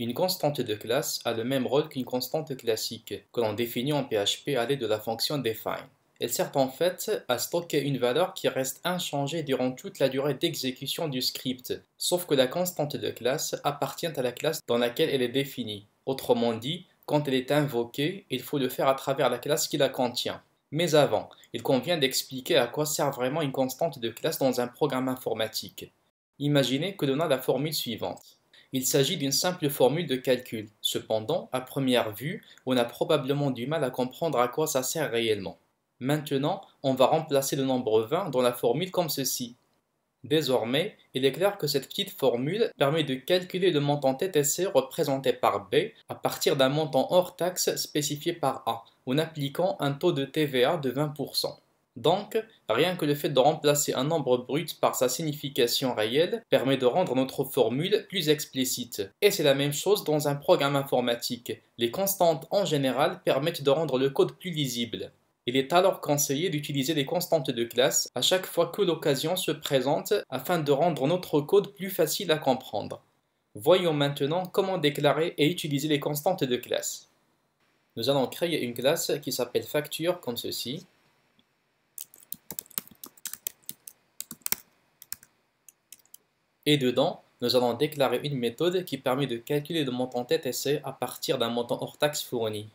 Une constante de classe a le même rôle qu'une constante classique, que l'on définit en PHP à l'aide de la fonction define. Elle sert en fait à stocker une valeur qui reste inchangée durant toute la durée d'exécution du script, sauf que la constante de classe appartient à la classe dans laquelle elle est définie. Autrement dit, quand elle est invoquée, il faut le faire à travers la classe qui la contient. Mais avant, il convient d'expliquer à quoi sert vraiment une constante de classe dans un programme informatique. Imaginez que l'on a la formule suivante. Il s'agit d'une simple formule de calcul. Cependant, à première vue, on a probablement du mal à comprendre à quoi ça sert réellement. Maintenant, on va remplacer le nombre 20 dans la formule comme ceci. Désormais, il est clair que cette petite formule permet de calculer le montant TTC représenté par B à partir d'un montant hors taxe spécifié par A, en appliquant un taux de TVA de 20%. Donc, rien que le fait de remplacer un nombre brut par sa signification réelle permet de rendre notre formule plus explicite. Et c'est la même chose dans un programme informatique. Les constantes en général permettent de rendre le code plus lisible. Il est alors conseillé d'utiliser des constantes de classe à chaque fois que l'occasion se présente afin de rendre notre code plus facile à comprendre. Voyons maintenant comment déclarer et utiliser les constantes de classe. Nous allons créer une classe qui s'appelle facture comme ceci. Et dedans, nous allons déclarer une méthode qui permet de calculer le montant TTC à partir d'un montant hors taxe fourni.